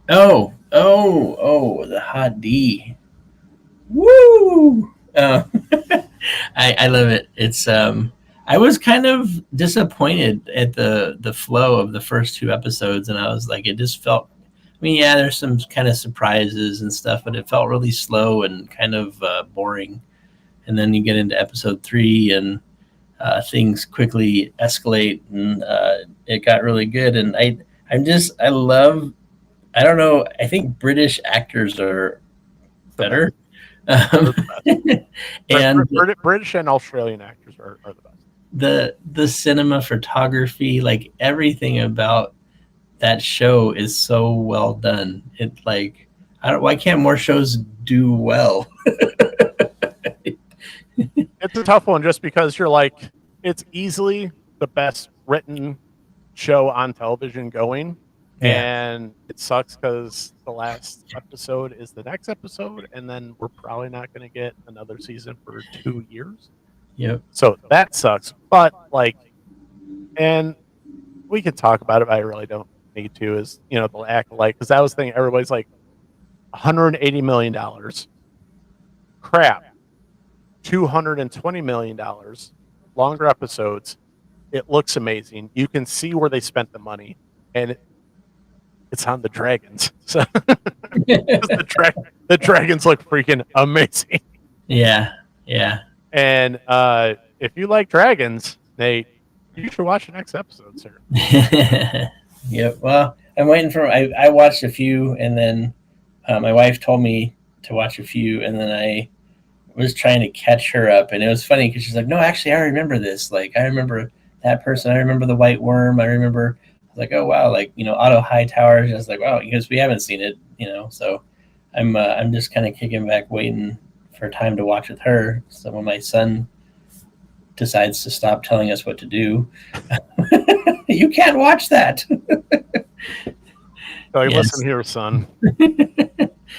Oh, the Hot D. Woo! I love it. It's I was kind of disappointed at the flow of the first 2 episodes, and I was like, it just felt. There's some kind of surprises and stuff, but it felt really slow and kind of boring. And then you get into episode 3, and things quickly escalate, and it got really good. And I love. I don't know. I think British actors are better. And British and Australian actors are the best. The cinema photography, like everything about that show is so well done. It like why can't more shows do well? It's a tough one just because you're like, it's easily the best written show on television going. Yeah. And it sucks because the last episode is the next episode, and then we're probably not going to get another season for 2 years. Yep. So that sucks. But and we can talk about it, but I really don't need to. Is the act because that was the thing. Everybody's like, $180 million. Crap. $220 million. Longer episodes. It looks amazing. You can see where they spent the money, and it's on the dragons. So the dragons look freaking amazing. Yeah. And if you like dragons, Nate, you should watch the next episode, sir. Yep. Well, I'm waiting for. I watched a few, and then my wife told me to watch a few, and then I was trying to catch her up, and it was funny because she's like, "No, actually, I remember this. Like, I remember that person. I remember the white worm. I remember." Like, oh wow, Otto Hightower. Just like, wow, because we haven't seen it, So I'm just kind of kicking back, waiting for time to watch with her. So when my son decides to stop telling us what to do. You can't watch that. Like, Yes. listen here, son.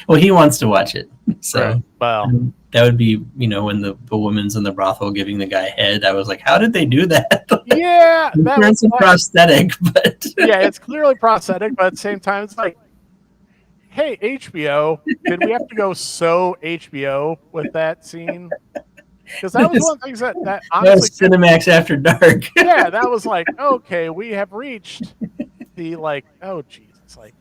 Well, he wants to watch it, so Right. Well, that would be, when the woman's in the brothel giving the guy head. I was like, how did they do that? yeah, that was a prosthetic, but yeah, it's clearly prosthetic, but at the same time, it's like, hey, HBO, did we have to go so HBO with that scene? Because that was one of the things that honestly, Cinemax After Dark. yeah, that was like, okay, we have reached the like, oh Jesus, like,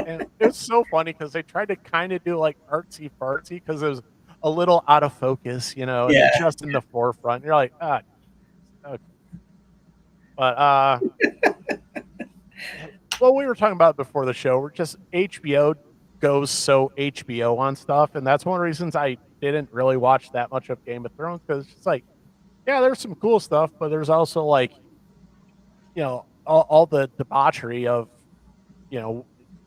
and it's so funny because they tried to kind of do like artsy fartsy because it was a little out of focus, and Yeah. just in the forefront. You're like, okay. But what we were talking about before the show, we're just HBO goes so HBO on stuff, and that's one of the reasons I didn't really watch that much of Game of Thrones because it's just like, yeah, there's some cool stuff, but there's also like, all the debauchery of,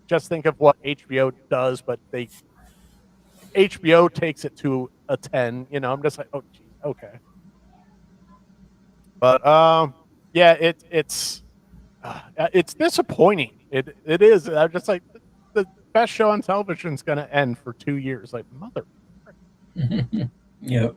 just think of what HBO does, but HBO takes it to a 10. I'm just like, oh, geez, okay. But yeah, it's disappointing. It is. I'm just like, the best show on television is going to end for 2 years. Like, mother. Yep.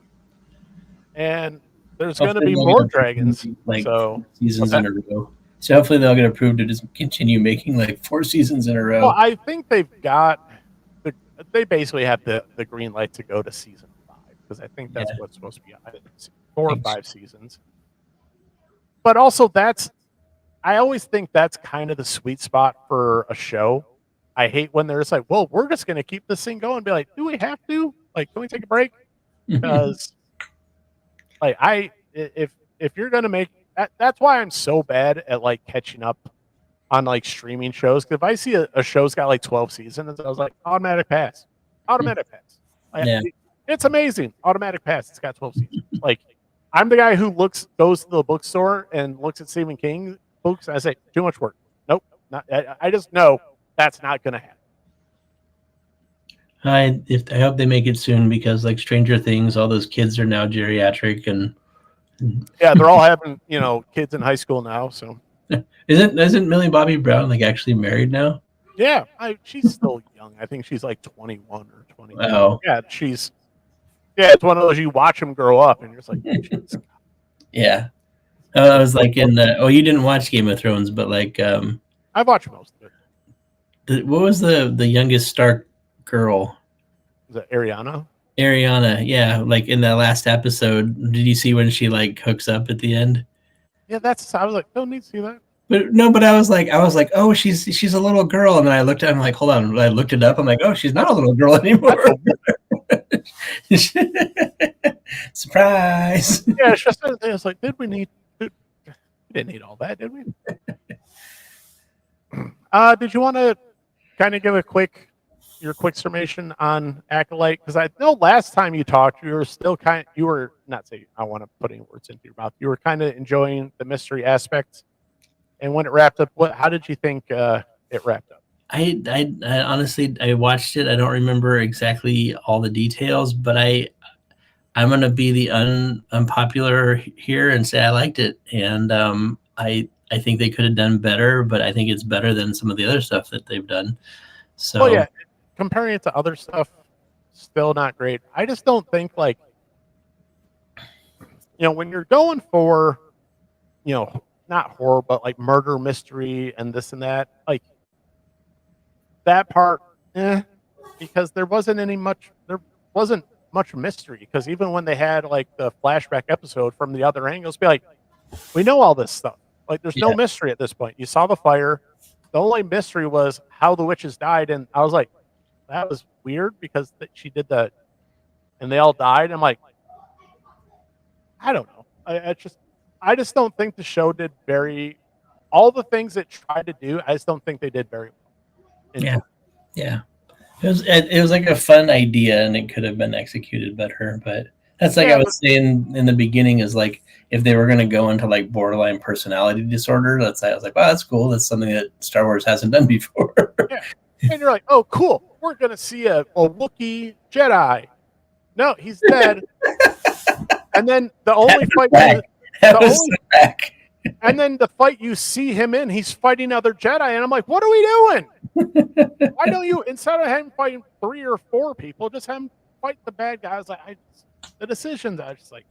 And there's going to be more dragons. Like so seasons in a row. So hopefully they'll get approved to just continue making like 4 seasons in a row. Well, I think they basically have the green light to go to season 5 because I think that's what's supposed to be 4 or 5 seasons. But also I always think that's kind of the sweet spot for a show. I hate when there's like, well, we're just going to keep this thing going. Be like, do we have to? Like, can we take a break? Because, like, if you're going to make that's why I'm so bad at like catching up on like streaming shows. Because if I see a show's got like 12 seasons, I was like, automatic pass. Like, it's amazing. Automatic pass. It's got 12 seasons. Like, I'm the guy who goes to the bookstore and looks at Stephen King books. And I say, too much work. Nope. Not. I just know that's not going to happen. I hope they make it soon because like Stranger Things, all those kids are now geriatric and yeah, they're all having kids in high school now. So isn't Millie Bobby Brown like actually married now? Yeah, she's still young. I think she's like 21 or 22. Wow. Yeah, it's one of those you watch them grow up and you're just like, yeah. I was like you didn't watch Game of Thrones, but like I've watched most of it. What was the youngest Stark girl? Was it Ariana? Ariana, yeah. Like in that last episode, did you see when she like hooks up at the end? Yeah, I was like, don't need to see that. But I was like, oh, she's a little girl, and then I looked at, I'm like, hold on, I looked it up, I'm like, oh, she's not a little girl anymore. Surprise! Yeah, it's just I was like, we didn't need all that, did we? Did you want to kind of give your quick summation on Acolyte? Because I know last time you talked, you were not saying I want to put any words into your mouth. You were kind of enjoying the mystery aspect. And when it wrapped up, how did you think it wrapped up? I honestly, I watched it. I don't remember exactly all the details, but I'm gonna be the unpopular here and say I liked it, and I think they could have done better, but I think it's better than some of the other stuff that they've done. So, yeah, comparing it to other stuff, still not great. I just don't think like, when you're going for, not horror, but like murder mystery and this and that, like that part, because there wasn't much mystery. Because even when they had like the flashback episode from the other angles, be like, we know all this stuff. Like, there's no mystery at this point. You saw the fire. The only mystery was how the witches died, and I was like, that was weird because she did that, and they all died. I'm like, I don't know. I just don't think the show did all the things it tried to do. I just don't think they did very well. Yeah. It was like a fun idea, and it could have been executed better. But that's like I was saying in the beginning is like if they were going to go into like borderline personality disorder, I was like, wow, that's cool. That's something that Star Wars hasn't done before. Yeah. And you're like, oh, cool. We're going to see a Wookiee Jedi. No, he's dead. And then the only fight, and then the fight you see him in, he's fighting other Jedi, and I'm like, what are we doing? Why don't you, instead of him fighting 3 or 4 people, just have him fight the bad guys? Like, the decisions, I was just like,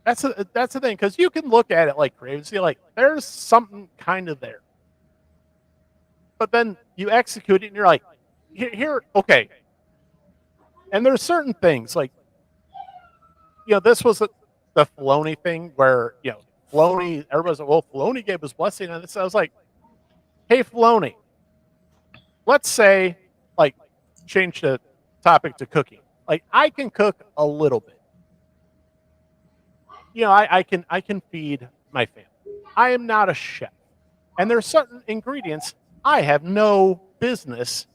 that's the thing, because you can look at it like crazy, like there's something kind of there, but then you execute it, and you're like, here, okay. And there's certain things like, this was the Filoni thing where Filoni, everybody's like, well, Filoni gave his blessing on this. I was like, hey, Filoni, let's say, like, change the topic to cooking. Like, I can cook a little bit. I can feed my family. I am not a chef. And there's certain ingredients I have no business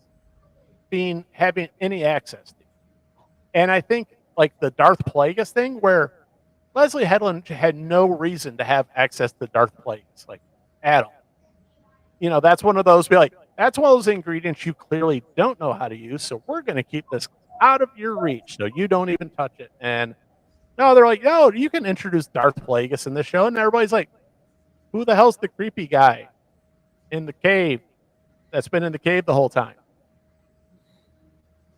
having any access to. And I think like the Darth Plagueis thing, where Leslie Headland had no reason to have access to Darth Plagueis, like, at all. That's one of those, that's one of those ingredients you clearly don't know how to use, so we're going to keep this out of your reach, so you don't even touch it. And no, they're like, no, you can introduce Darth Plagueis in the show, and everybody's like, who the hell's the creepy guy in the cave that's been in the cave the whole time?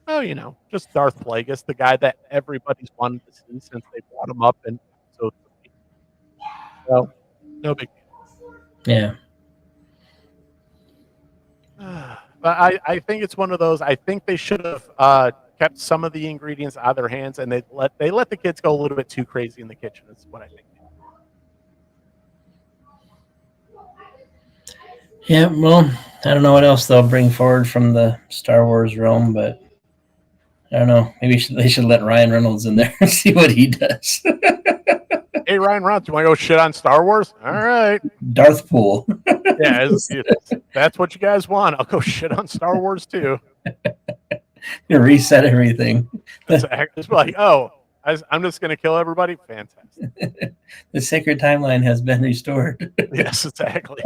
Oh, just Darth Plagueis, the guy that everybody's wanted to see since they brought him up in episode 3. So, no big deal. Yeah. But I think it's one of those. I think they should have kept some of the ingredients out of their hands, and they let the kids go a little bit too crazy in the kitchen. Is what I think. Yeah, well, I don't know what else they'll bring forward from the Star Wars realm, but I don't know. Maybe they should let Ryan Reynolds in there and see what he does. Hey, Ryan Reynolds, you want to go shit on Star Wars? All right. Darth Pool. Yeah, that's what you guys want. I'll go shit on Star Wars too. Reset everything. It's like, I'm just going to kill everybody. Fantastic. The sacred timeline has been restored. Yes, exactly.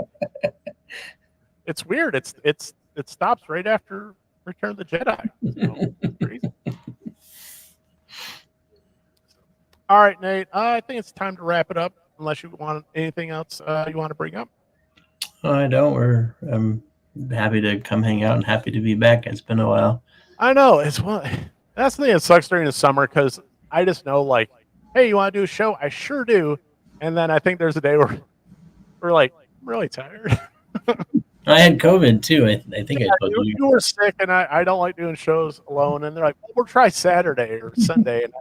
It's weird. It stops right after Return of the Jedi. So, it's crazy. All right, Nate. I think it's time to wrap it up. Unless you want anything else you want to bring up. I don't. I'm happy to come hang out and happy to be back. It's been a while. I know. That's the thing that sucks during the summer, because I just know, like, hey, you want to do a show? I sure do. And then I think there's a day where we're like, I'm really tired. I had COVID too. I think I told you. You were sick, and I don't like doing shows alone. And they're like, well, we'll try Saturday or Sunday. And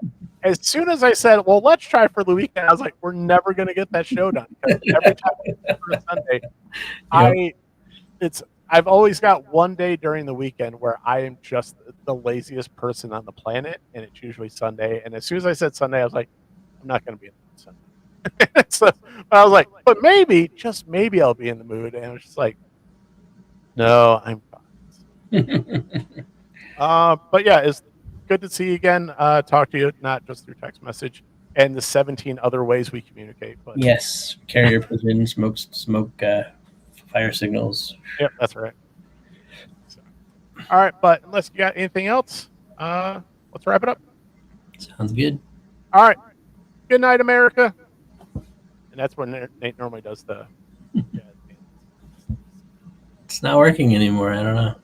as soon as I said, well, let's try for the weekend, I was like, we're never going to get that show done. Every time for a Sunday, I've always got one day during the weekend where I am just the laziest person on the planet, and it's usually Sunday. And as soon as I said Sunday, I was like, I'm not going to be in the mood Sunday. So I was like, but maybe, just maybe I'll be in the mood. And I was just like, no, I'm fine. But yeah, it's good to see you again. Talk to you, not just through text message, and the 17 other ways we communicate. But yes, carrier pigeon, smoke, fire signals. Yep, that's right. So, all right, but unless you got anything else, let's wrap it up. Sounds good. All right. Good night, America. And that's when Nate normally does the. It's not working anymore. I don't know.